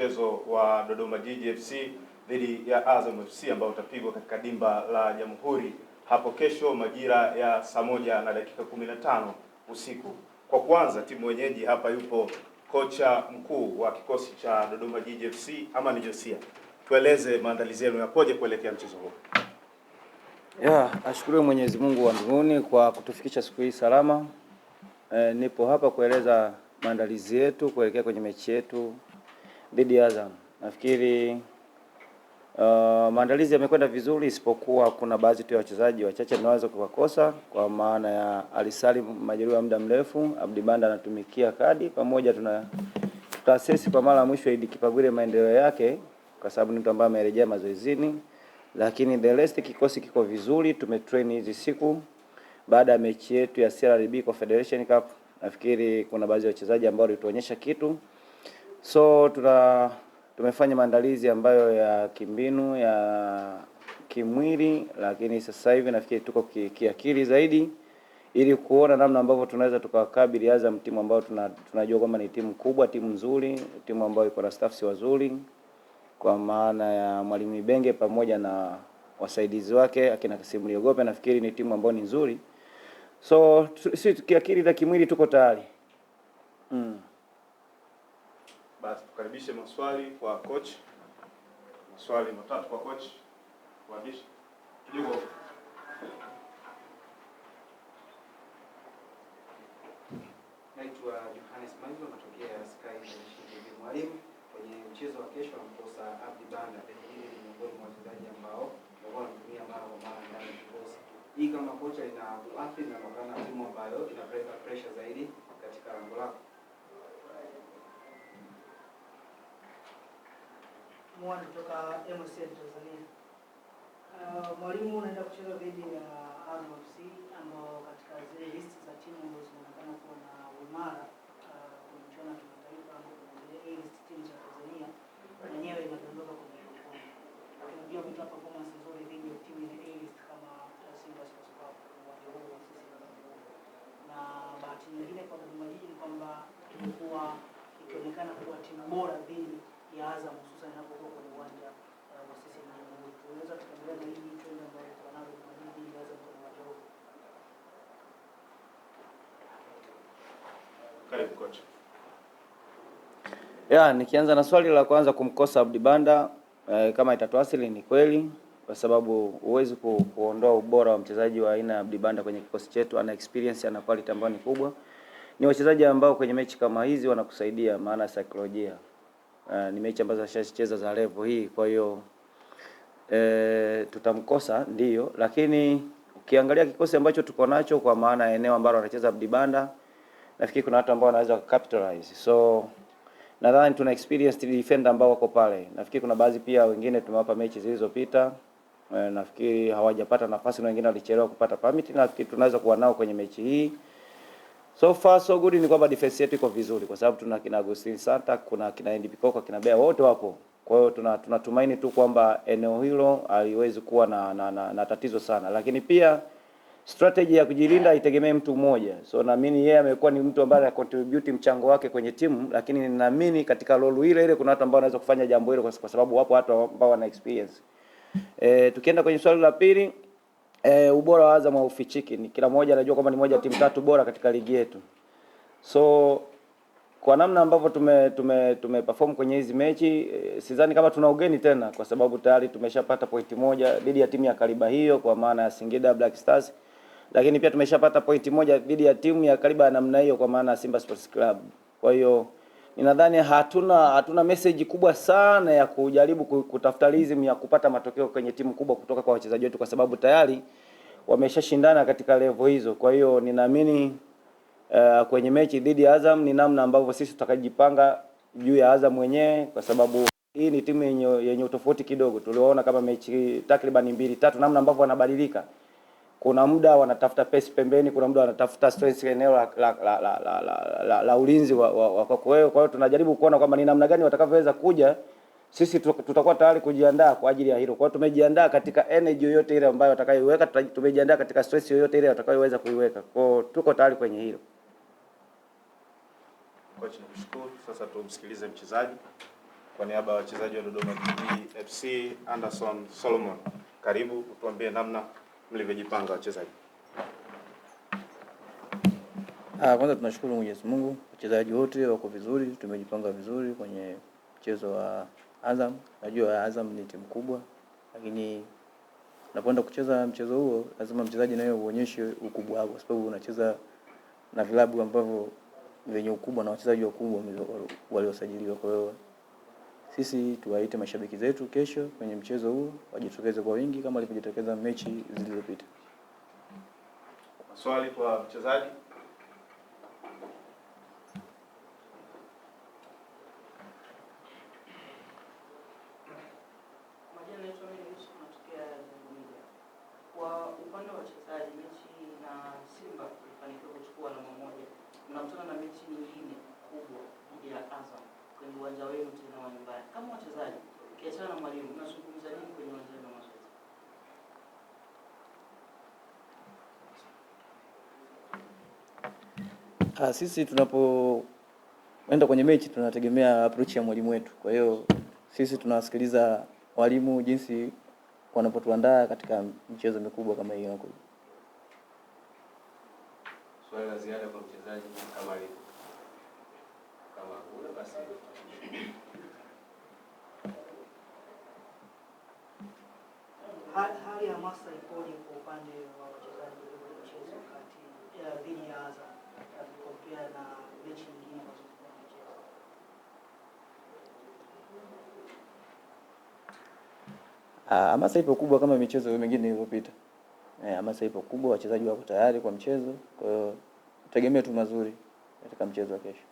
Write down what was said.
Mchezo wa Dodoma Jiji FC dhidi ya Azam FC ambao utapigwa katika dimba la Jamhuri hapo kesho majira ya saa 1:15 usiku. Kwa kwanza timu wenyeji hapa yupo kocha mkuu wa kikosi cha Dodoma Jiji FC Amani Josia. Tueleze maandalizi yenu yapoje kuelekea mchezo huu? Ashukuru Mwenyezi Mungu wa mbinguni kwa kutufikisha siku hii salama. Nipo hapa kueleza maandalizi yetu kuelekea kwenye mechi yetu dhidi ya Azam. Nafikiri maandalizi yamekwenda vizuri, isipokuwa kuna baadhi tu ya wachezaji wachache tunaweza kuwakosa, kwa maana ya Ali Salim majeruhi ya muda mrefu, Abdi Banda anatumikia kadi, pamoja tutaasesi kwa mara mwisho Idi Kipagwile maendeleo yake kwa sababu ni mtu ambaye amerejea mazoezini, lakini the rest kikosi kiko vizuri. Tumetrain hizi siku baada ya mechi yetu ya CRDB Confederation Cup. Nafikiri kuna baadhi ya wachezaji ambao walituonyesha kitu. So tumefanya maandalizi ambayo ya kimbinu, ya kimwili, lakini sasa hivi nafikiri tuko kiakili zaidi ili kuona namna ambavyo tunaweza tukawakabili Azam, timu ambayo tunajua kwamba ni timu kubwa, timu nzuri, timu ambayo iko na staffs wazuri kwa maana ya Mwalimu Ibenge pamoja na wasaidizi wake akina Kasimu Liogope. Nafikiri ni timu ambayo ni nzuri. So sisi kiakili na kimwili tuko tayari. Basi tukaribishe maswali kwa coach. Maswali matatu kwa coach. Waandishi. Kidogo. Naitwa Johannes Mango, natokea Sky TV. Mwalimu, kwenye mchezo wa kesho amkosa Abdi Banda, pengine ni miongoni mwa wachezaji ambao wanatumia mara kwa mara ndani ya kikosi. Hii kama kocha ina athari na kama timu ambayo inapeleka pressure zaidi katika lango lako. Mwana kutoka MSN Tanzania. Mwalimu unaenda kucheza dhidi ya Azam FC ambao katika zile list za timu ambazo zinaonekana kuwa na uimara kwenye mchuano wa kimataifa ambao kuna zile A list timu za Tanzania yenyewe inadondoka kwenye kundi. Tunajua kwa performance nzuri dhidi ya timu ya A list kama Simba Sports Club wa Dodoma sisi na bahati nyingine kwa Dodoma Jiji ni kwamba ilikuwa ikionekana kuwa timu bora dhidi ya Azam hususan inapokuwa kwenye uwanja wa sisi na Jamhuri. Tunaweza tukaendelea na hii trend ambayo tuko nayo kwa dhidi ya Azam kwenye uwanja huu. Karibu coach. Nikianza na swali la kwanza, kumkosa Abdi Banda kama itatuasili, ni kweli, kwa sababu huwezi kuondoa ubora wa mchezaji wa aina ya Abdi Banda kwenye kikosi chetu. Ana experience, ana quality ambayo ni kubwa. Ni wachezaji ambao kwenye mechi kama hizi wanakusaidia, maana saikolojia. Ni mechi ambazo ashacheza za level hii, kwa hiyo tutamkosa ndio, lakini ukiangalia kikosi ambacho tuko nacho kwa maana ya eneo ambalo anacheza Abdi Banda, nafikiri kuna watu ambao wanaweza capitalize. So nadhani tuna experienced defender ambao wako pale. Nafikiri kuna baadhi pia wengine tumewapa mechi zilizopita, nafikiri hawajapata nafasi na wengine walichelewa kupata permit, nafikiri tunaweza kuwa nao kwenye mechi hii. So far so good, ni kwamba defense yetu iko vizuri kwa sababu tuna kina Agustin Santa, kuna kina Andy Pikoko, kina Bea, wote wapo. Kwa hiyo tunatumaini tu kwamba eneo hilo haliwezi kuwa na tatizo sana, lakini pia strategy ya kujilinda itegemee mtu mmoja. So naamini yeye amekuwa ni mtu ambaye contribute mchango wake kwenye timu, lakini ninaamini katika role ile kuna watu ambao wanaweza kufanya jambo hilo kwa sababu wapo watu ambao wana experience. Tukienda kwenye swali la pili, ubora wa Azam haufichiki. Ni kila mmoja anajua kwamba ni moja timu tatu bora katika ligi yetu. So kwa namna ambavyo tume perform kwenye hizi mechi, sidhani kama tuna ugeni tena, kwa sababu tayari tumeshapata pointi moja dhidi ya timu ya kaliba hiyo kwa maana ya Singida Black Stars, lakini pia tumeshapata pointi moja dhidi ya timu ya kaliba ya namna hiyo kwa maana ya Simba Sports Club. Kwa hiyo ninadhani hatuna message kubwa sana ya kujaribu kutafuta rhythm ya kupata matokeo kwenye timu kubwa kutoka kwa wachezaji wetu, kwa sababu tayari wameshashindana katika level hizo. Kwa hiyo ninaamini kwenye mechi dhidi ya Azam ni namna ambavyo sisi tutakajipanga juu ya Azam wenyewe, kwa sababu hii ni timu yenye utofauti kidogo. Tuliona kama mechi takriban 2-3 namna ambavyo wanabadilika. Kuna muda wanatafuta pace pembeni, kuna muda wanatafuta strength eneo la ulinzi wa kwa hiyo tunajaribu kuona kwamba ni namna gani watakavyoweza kuja. Sisi tutakuwa tayari kujiandaa kwa ajili ya hilo. Kwa hiyo tumejiandaa katika energy yoyote ile ambayo watakayoiweka, tumejiandaa katika stress yoyote ile watakayoweza kuiweka. Kwa hiyo tuko tayari kwenye hilo. Coach, nakushukuru. Sasa tumsikilize mchezaji. kwa niaba ya wachezaji wa Dodoma Jiji FC, Anderson Solomon, karibu utuambie namna mlivyojipanga wachezaji. Kwanza tunashukuru Mwenyezi Mungu, wachezaji wote wako vizuri, tumejipanga vizuri kwenye mchezo wa Azam. Najua Azam ni timu kubwa, lakini unapoenda kucheza mchezo huo lazima mchezaji naye uonyeshe ukubwa wako, kwa sababu unacheza na vilabu ambavyo venye ukubwa na wachezaji wakubwa waliosajiliwa. Kwa hiyo sisi tuwaite mashabiki zetu kesho kwenye mchezo huu wajitokeze kwa wingi kama walivyojitokeza mechi zilizopita. Swali kwa mchezaji. Kwa upande wa wachezaji, mechi na Simba ilifanikiwa kuchukua alama moja. Mnakutana na mechi nyingine kubwa dhidi ya Azam kwenye uwanja wenu tena wa nyumbani. Kama wachezaji, kiachana na mwalimu, mnazungumza nini kwenye uwanja wenu wa mazoezi? Sisi tunapoenda kwenye mechi tunategemea approach ya mwalimu wetu. Kwa hiyo sisi tunawasikiliza walimu jinsi wanapotuandaa katika michezo mikubwa kama hiyo. Swali la ziada kwa mchezaji kama hili. Kama una basi. Hali ya hamasa ipoje kwa upande wa wachezaji wa mchezo kati ya dhidi ya Azam kompea na mechi nyingine ambazo zinachezwa? Hamasa ipo kubwa kama michezo mingine iliyopita. Hamasa ipo kubwa, wachezaji wako tayari kwa mchezo. Kwa hiyo tutegemee tu mazuri katika mchezo wa kesho.